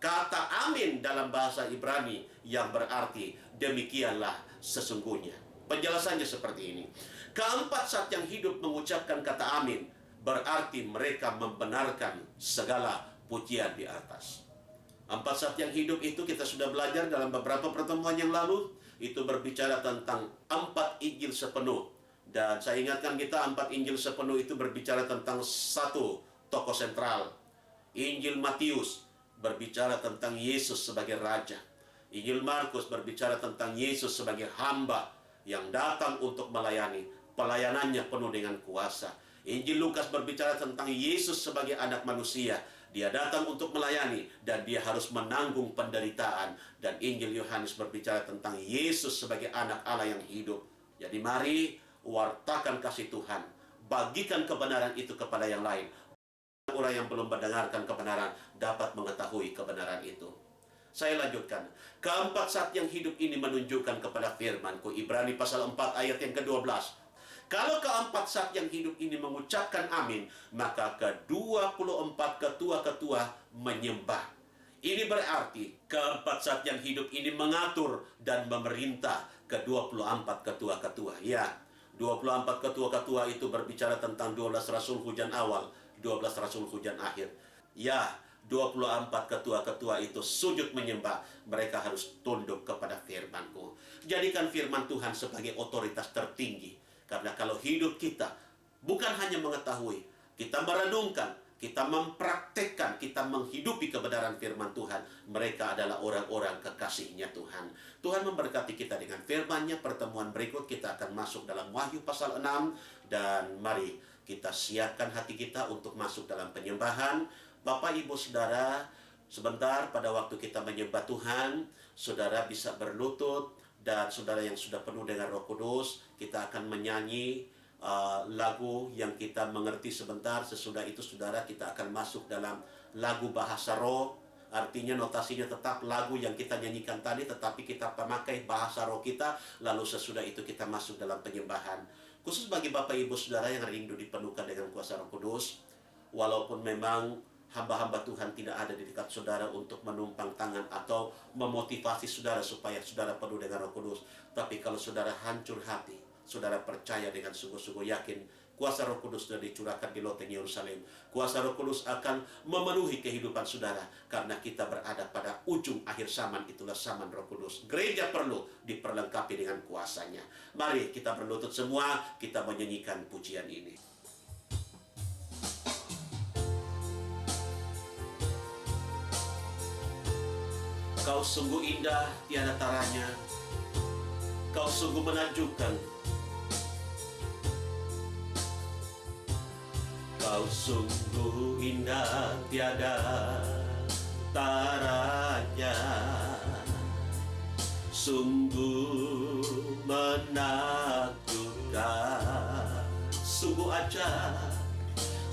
Kata amin dalam bahasa Ibrani yang berarti demikianlah sesungguhnya. Penjelasannya seperti ini. Ke-4 zat yang hidup mengucapkan kata amin, berarti mereka membenarkan segala pujian di atas. 4 zat yang hidup itu kita sudah belajar dalam beberapa pertemuan yang lalu. Itu berbicara tentang 4 Injil sepenuh. Dan saya ingatkan kita, 4 Injil sepenuh itu berbicara tentang 1 tokoh sentral. Injil Matius berbicara tentang Yesus sebagai Raja. Injil Markus berbicara tentang Yesus sebagai hamba yang datang untuk melayani. Pelayanannya penuh dengan kuasa. Injil Lukas berbicara tentang Yesus sebagai anak manusia. Dia datang untuk melayani dan dia harus menanggung penderitaan. Dan Injil Yohanes berbicara tentang Yesus sebagai anak Allah yang hidup. Jadi mari wartakan kasih Tuhan. Bagikan kebenaran itu kepada yang lain. Orang yang belum mendengarkan kebenaran dapat mengetahui kebenaran itu. Saya lanjutkan. Ke-4 zat yang hidup ini menunjukkan kepada firman-Ku. Ibrani pasal 4 ayat yang ke-12. Kalau ke-4 zat yang hidup ini mengucapkan amin, maka ke-24 ketua-ketua menyembah. Ini berarti keempat zat yang hidup ini mengatur dan memerintah ke-24 ketua-ketua. Ya, 24 ketua-ketua itu berbicara tentang 12 rasul hujan awal, 12 rasul hujan akhir. Ya, 24 ketua-ketua itu sujud menyembah. Mereka harus tunduk kepada firman-Ku. Jadikan firman Tuhan sebagai otoritas tertinggi. Karena kalau hidup kita bukan hanya mengetahui, kita merenungkan, kita mempraktekkan, kita menghidupi kebenaran firman Tuhan. Mereka adalah orang-orang kekasihnya Tuhan. Tuhan memberkati kita dengan firman-Nya. Pertemuan berikut kita akan masuk dalam Wahyu pasal 6. Dan mari kita siapkan hati kita untuk masuk dalam penyembahan. Bapak, Ibu, Saudara, sebentar pada waktu kita menyembah Tuhan, Saudara bisa berlutut. Dan Saudara yang sudah penuh dengan Roh Kudus, kita akan menyanyi lagu yang kita mengerti sebentar. Sesudah itu Saudara, kita akan masuk dalam lagu bahasa roh. Artinya notasinya tetap lagu yang kita nyanyikan tadi, tetapi kita memakai bahasa roh kita. Lalu sesudah itu kita masuk dalam penyembahan. Khusus bagi Bapak Ibu Saudara yang rindu dipenuhkan dengan kuasa Roh Kudus, walaupun memang hamba-hamba Tuhan tidak ada di dekat saudara untuk menumpang tangan atau memotivasi saudara supaya saudara penuh dengan Roh Kudus, tapi kalau saudara hancur hati, saudara percaya dengan sungguh-sungguh yakin, kuasa Roh Kudus sudah dicurahkan di loteng Yerusalem. Kuasa Roh Kudus akan memenuhi kehidupan saudara, karena kita berada pada ujung akhir zaman, itulah zaman Roh Kudus. Gereja perlu diperlengkapi dengan kuasanya. Mari kita berlutut semua, kita menyanyikan pujian ini. Kau sungguh indah tiada taranya, Kau sungguh menakjubkan. Kau sungguh indah tiada taranya, sungguh menakjubkan.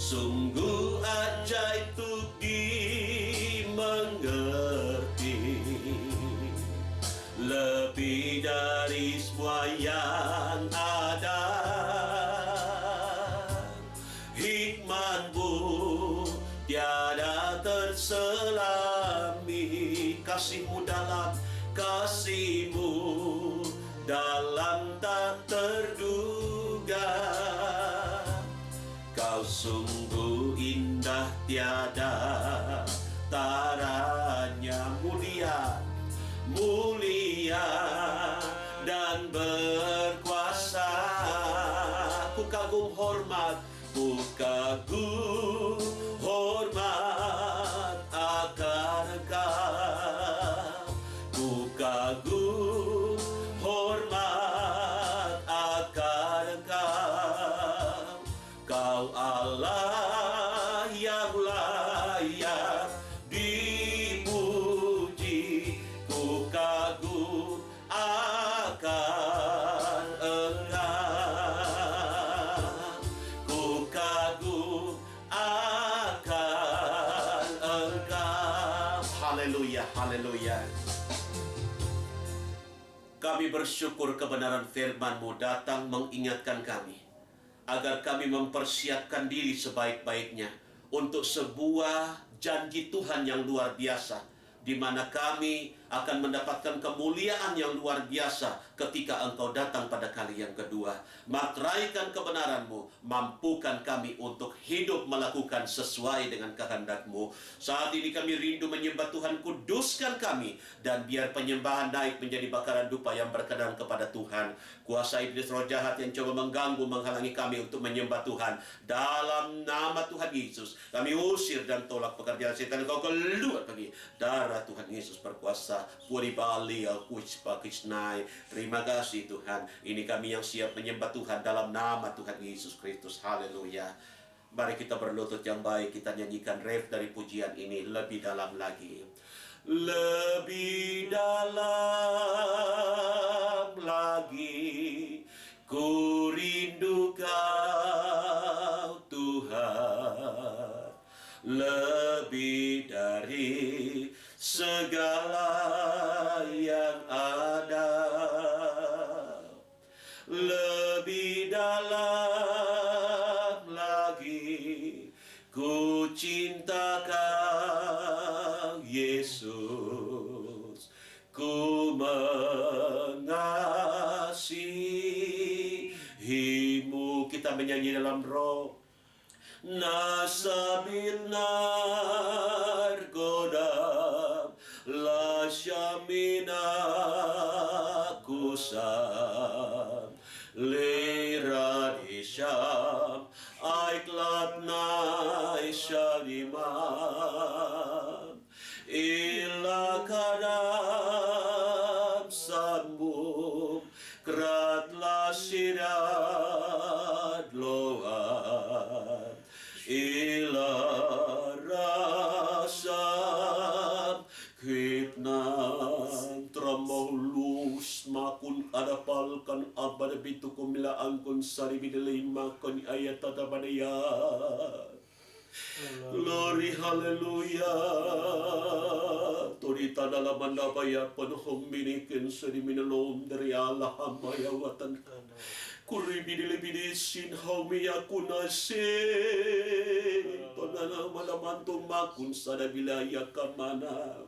Sungguh ajaib untuk dimengerti, lebih dari semua yang ada. Hikmat-Mu tiada terselami, kasih-Mu dalam tak terduga. Kau sungguh indah tiada taranya, mulia dan berkuasa. Ku kagum hormat akan Engkau. Ku kagum hormat akan Engkau. Kau Allah yang layak dipuji. Ku kagum akan Engkau. Ku kagum akan Engkau. Haleluya, haleluya. Kami bersyukur kebenaran firman-Mu datang mengingatkan kami agar kami mempersiapkan diri sebaik-baiknya untuk sebuah janji Tuhan yang luar biasa, di mana kami akan mendapatkan kemuliaan yang luar biasa ketika Engkau datang pada kali yang kedua. Materaikan kebenaran-Mu, mampukan kami untuk hidup melakukan sesuai dengan kehendak-Mu. Saat ini kami rindu menyembah Tuhan, kuduskan kami, dan biar penyembahan naik menjadi bakaran dupa yang berkenan kepada Tuhan. Kuasa iblis roh jahat yang coba mengganggu, menghalangi kami untuk menyembah Tuhan, dalam nama Tuhan Yesus kami usir dan tolak pekerjaan setan. Kau keluar pergi. Darah Tuhan Yesus berkuasa. Puri Bali Al-Kuchpa Kisnai. Terima kasih Tuhan. Ini kami yang siap menyembah Tuhan dalam nama Tuhan Yesus Kristus. Haleluya. Mari kita berlutut yang baik. Kita nyanyikan ref dari pujian ini lebih dalam lagi. Lebih dalam lagi, ku rindu Kau Tuhan, lebih dari segala yang ada. Lebih dalam lagi, ku cinta Kau Yesus. menyanyi dalam roh. Nasabit nargodam la shamina kusam lera disham aiklat na ishalimam illa kadam sambum krat la sirad loam ila rasam kitnam tramaulus makun adapalkan abad bitu kumila angkun sari bidelima kon ayat tatapadaya. Glory, hallelujah. Torita dalam mandabaya penuh minikin seri minalom dari Allah hamaya watan. Kuribidi sin haumia kunase. Tonana malamantum makun sada bilaya kamana.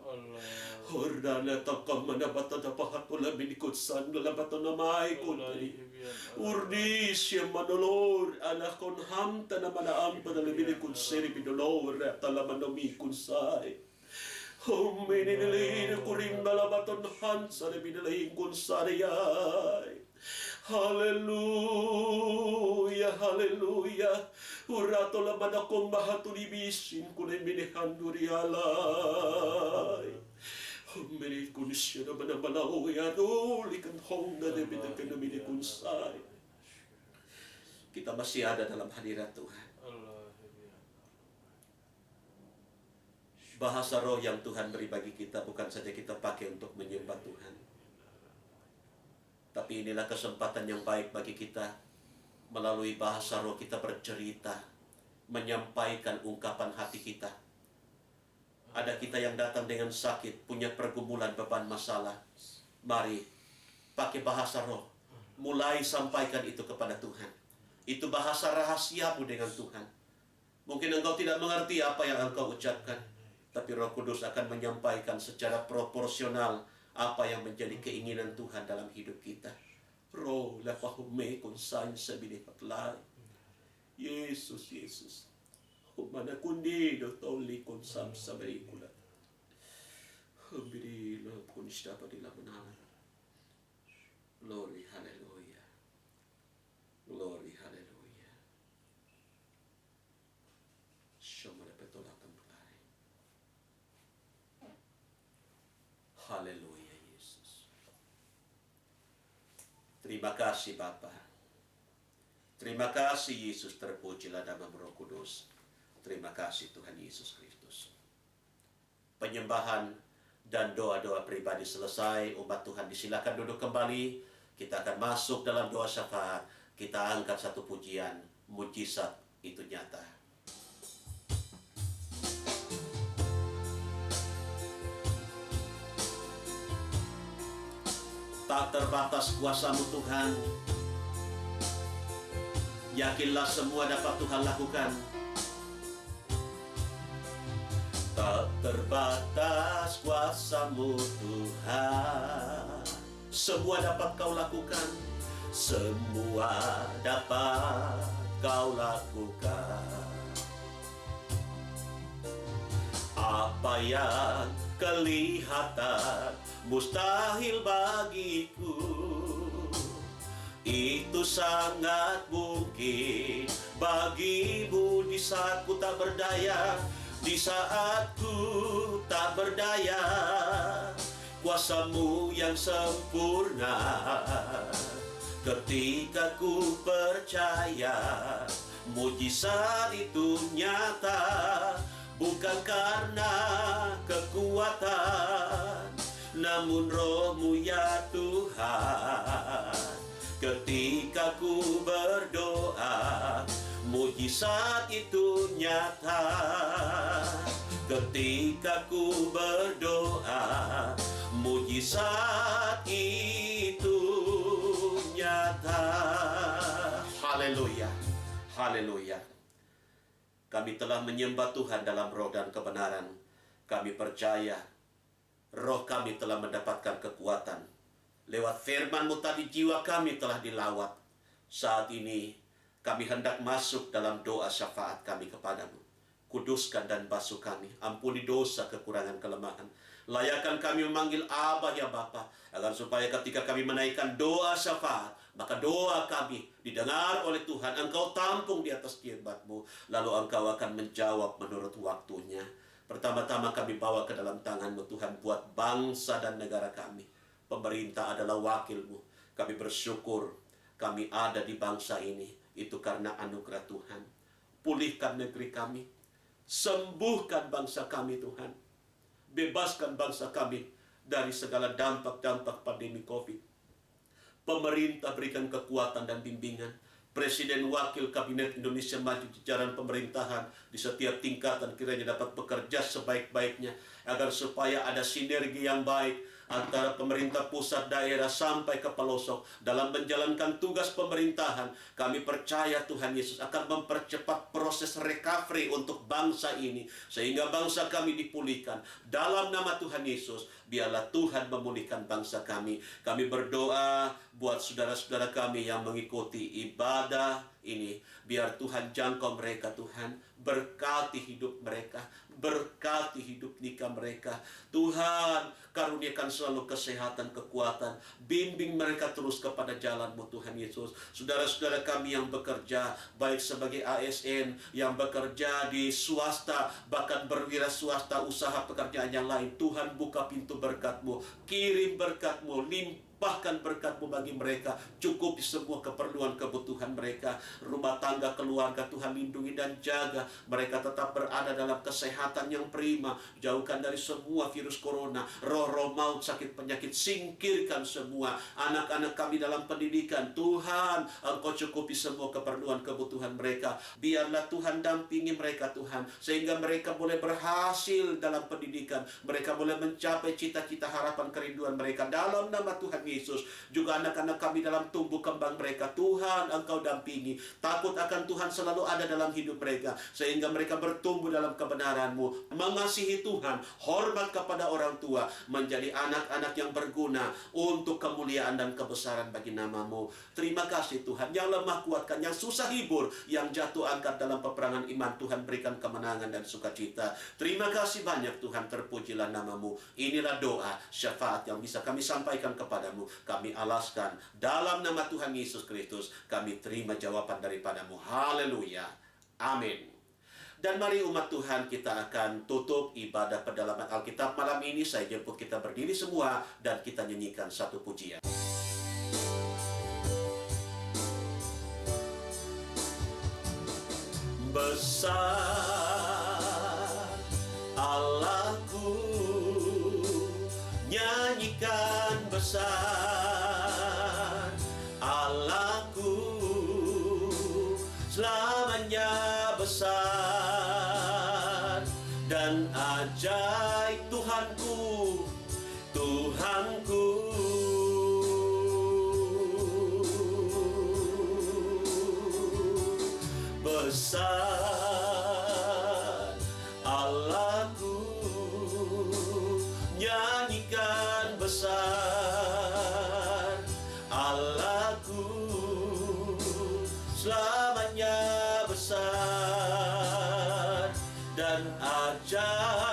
Hordana takam manabata dapahatula binikut san galabata namay kuntari. Urdis yang manolor ala kon ham tanamana am panalibini kun seri bidolor talamanomi kun sai. Homini nilin kurim dalabaton hansa lebidalain kun sariyay. Haleluya, haleluya. Urato laman akong mahatulibisin kunay minihanduri alay. Humeri kunisya na manamalaw yarulikan hong na debitakan na minikunsay. Kita masih ada dalam hadirat Tuhan. Bahasa roh yang Tuhan beri bagi kita bukan saja kita pakai untuk menyembah Tuhan. Tapi inilah kesempatan yang baik bagi kita. Melalui bahasa roh kita bercerita, menyampaikan ungkapan hati kita. Ada kita yang datang dengan sakit, punya pergumulan, beban, masalah. Mari, pakai bahasa roh. Mulai sampaikan itu kepada Tuhan. Itu bahasa rahasiamu dengan Tuhan. Mungkin engkau tidak mengerti apa yang engkau ucapkan. Tapi Roh Kudus akan menyampaikan secara proporsional apa yang menjadi keinginan Tuhan dalam hidup kita. Roh lapahume konsain sabinihat lai. Yesus, Yesus. Mana kundi do toli konsam sabari kula. Hambiri lo kunista padila menalan. Glory, hallelujah. Glory, hallelujah. Shamara petolakan pelai. Haleluya, Yesus. Terima kasih Bapa. Terima kasih Yesus, terpujilah nama Roh Kudus. Terima kasih Tuhan Yesus Kristus. Penyembahan dan doa-doa pribadi selesai. Umat Tuhan disilakan duduk kembali. Kita akan masuk dalam doa syafaat. Kita angkat satu pujian. Mujizat itu nyata. Tak terbatas kuasa-Mu Tuhan. Yakinlah semua dapat Tuhan lakukan. Tak terbatas kuasa-Mu Tuhan. Semua dapat Kau lakukan. Semua dapat Kau lakukan. Apa yang kelihatan mustahil bagiku, itu sangat mungkin bagimu di saat ku tak berdaya. Di saat ku tak berdaya, kuasa-Mu yang sempurna. Ketika ku percaya, mujizat itu nyata. Bukan karena kekuatan, namun Roh-Mu ya Tuhan. Ketika ku berdoa, mujizat itu nyata. Ketika ku berdoa, mujizat itu nyata. Haleluya, haleluya. Kami telah menyembah Tuhan dalam roh dan kebenaran. Kami percaya roh kami telah mendapatkan kekuatan. Lewat firman-Mu tadi jiwa kami telah dilawat. Saat ini Kami hendak masuk dalam doa syafaat kami kepadamu. Kuduskan dan basuh kami, ampuni dosa, kekurangan, kelemahan. Layakan kami memanggil Abah ya Bapa, agar supaya ketika kami menaikkan doa syafaat, maka doa kami didengar oleh Tuhan. Engkau tampung di atas firman-Mu, lalu Engkau akan menjawab menurut waktunya. Pertama-tama kami bawa ke dalam tangan-Mu Tuhan, buat bangsa dan negara kami. Pemerintah adalah wakil-Mu. Kami bersyukur kami ada di bangsa ini. Itu karena anugerah Tuhan. Pulihkan negeri kami. Sembuhkan bangsa kami Tuhan. Bebaskan bangsa kami dari segala dampak-dampak pandemi COVID. Pemerintah berikan kekuatan dan bimbingan. Presiden, Wakil Kabinet Indonesia Maju, jajaran pemerintahan di setiap tingkatan kiranya dapat bekerja sebaik-baiknya, agar supaya ada sinergi yang baik antara pemerintah pusat, daerah, sampai ke pelosok dalam menjalankan tugas pemerintahan. Kami percaya Tuhan Yesus akan mempercepat proses recovery untuk bangsa ini, sehingga bangsa kami dipulihkan. Dalam nama Tuhan Yesus, biarlah Tuhan memulihkan bangsa kami. Kami berdoa buat saudara-saudara kami yang mengikuti ibadah ini. Biar Tuhan jangkau mereka Tuhan. Berkati hidup mereka. Berkati hidup nikah mereka. Tuhan, karuniakan selalu kesehatan, kekuatan. Bimbing mereka terus kepada jalan-Mu Tuhan Yesus. Saudara-saudara kami yang bekerja, baik sebagai ASN, yang bekerja di swasta, bahkan berwira swasta, usaha pekerjaan yang lain. Tuhan, buka pintu berkat-Mu. Kirim berkat-Mu, limpahkan berkat-Mu bagi mereka. Cukupi semua keperluan kebutuhan mereka. Rumah tangga, keluarga, Tuhan lindungi dan jaga. Mereka tetap berada dalam kesehatan yang prima. Jauhkan dari semua virus corona, roh-roh maut, sakit penyakit. Singkirkan semua. Anak-anak kami dalam pendidikan, Tuhan, Engkau cukupi semua keperluan kebutuhan mereka. Biarlah Tuhan dampingi mereka Tuhan, sehingga mereka boleh berhasil dalam pendidikan. Mereka boleh mencapai cita-cita, harapan, kerinduan mereka. Dalam nama Tuhan Yesus, juga anak-anak kami dalam tumbuh kembang mereka, Tuhan, Engkau dampingi. Takut akan Tuhan selalu ada dalam hidup mereka, sehingga mereka bertumbuh dalam kebenaran-Mu, mengasihi Tuhan, hormat kepada orang tua, menjadi anak-anak yang berguna untuk kemuliaan dan kebesaran bagi nama-Mu. Terima kasih Tuhan. Yang lemah kuatkan, yang susah hibur, yang jatuh angkat dalam peperangan iman, Tuhan berikan kemenangan dan sukacita. Terima kasih banyak Tuhan, terpujilah nama-Mu. Inilah doa syafaat yang bisa kami sampaikan kepadamu. Kami alaskan dalam nama Tuhan Yesus Kristus. Kami terima jawaban daripadamu. Haleluya. Amin. Dan mari umat Tuhan, kita akan tutup ibadah pendalaman Alkitab malam ini. Saya jemput kita berdiri semua dan kita nyanyikan satu pujian. Besar Allahku, nyanyikan besar Allahku, selamanya besar dan ajaib Tuhanku, Tuhanku. Besar Allahku, nyanyikan besar Allahku, selamanya besar dan ajaib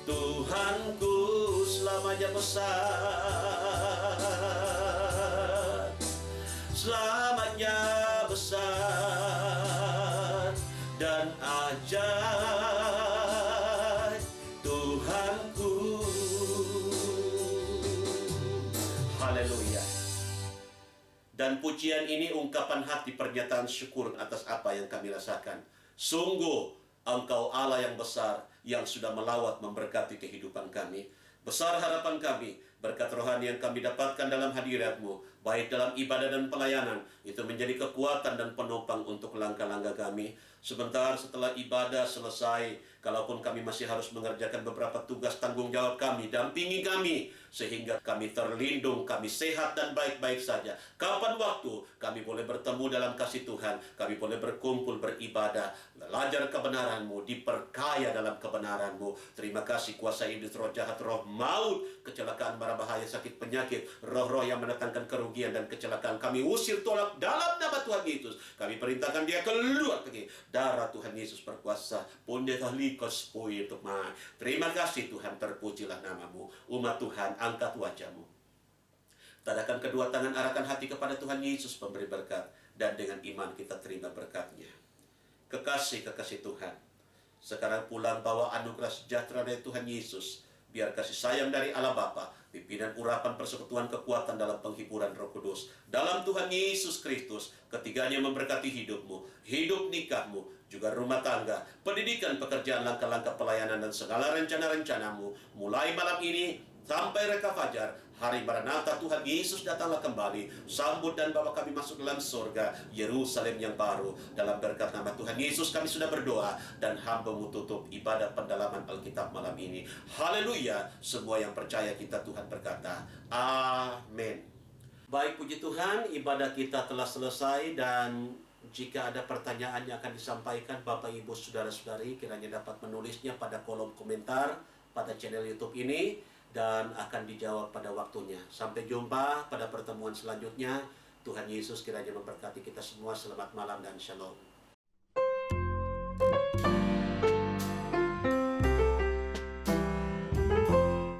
Tuhanku, selamanya besar, selamanya besar dan ajaib Tuhanku. Haleluya. Dan pujian ini ungkapan hati, pernyataan syukur atas apa yang kami rasakan. Sungguh Engkau Allah yang besar, yang sudah melawat memberkati kehidupan kami. Besar harapan kami, berkat rohani yang kami dapatkan dalam hadirat-Mu, baik dalam ibadah dan pelayanan, itu menjadi kekuatan dan penopang untuk langkah-langkah kami. Sebentar setelah ibadah selesai, kalaupun kami masih harus mengerjakan beberapa tugas tanggung jawab kami, dampingi kami, sehingga kami terlindung, kami sehat dan baik-baik saja. Kapan waktu kami boleh bertemu dalam kasih Tuhan, kami boleh berkumpul, beribadah, belajar kebenaran-Mu, diperkaya dalam kebenaran-Mu. Terima kasih kuasa iblis, roh jahat, roh maut, kecelakaan, mara bahaya, sakit, penyakit, roh-roh yang mendatangkan kerugian dan kecelakaan. Kami usir, tolak dalam nama Tuhan Yesus. Kami perintahkan dia keluar pergi. Darah Tuhan Yesus berkuasa. Terima kasih Tuhan, terpujilah nama-Mu. Umat Tuhan, angkat wajah-Mu. Tadakan kedua tangan, arahkan hati kepada Tuhan Yesus, pemberi berkat. Dan dengan iman kita terima berkat-Nya. Kekasih-kekasih Tuhan, sekarang pulang bawa anugerah sejahtera dari Tuhan Yesus. Biar kasih sayang dari Allah Bapa, pimpinan urapan persekutuan kekuatan dalam penghiburan Roh Kudus, dalam Tuhan Yesus Kristus, ketiganya memberkati hidupmu, hidup nikahmu, juga rumah tangga, pendidikan, pekerjaan, langkah-langkah pelayanan, dan segala rencana-rencanamu. Mulai malam ini sampai reka fajar, hari Maranatha, Tuhan Yesus datanglah kembali. Sambut dan bawa kami masuk dalam surga, Yerusalem yang baru. Dalam berkat nama Tuhan Yesus kami sudah berdoa, dan hamba-Mu tutup ibadah pendalaman Alkitab malam ini. Haleluya. Semua yang percaya kita Tuhan berkata, amin. Baik, puji Tuhan, ibadah kita telah selesai, dan jika ada pertanyaan yang akan disampaikan, Bapak, Ibu, Saudara-saudari, kiranya dapat menulisnya pada kolom komentar pada channel YouTube ini, dan akan dijawab pada waktunya. Sampai jumpa pada pertemuan selanjutnya. Tuhan Yesus kiranya memberkati kita semua. Selamat malam dan shalom.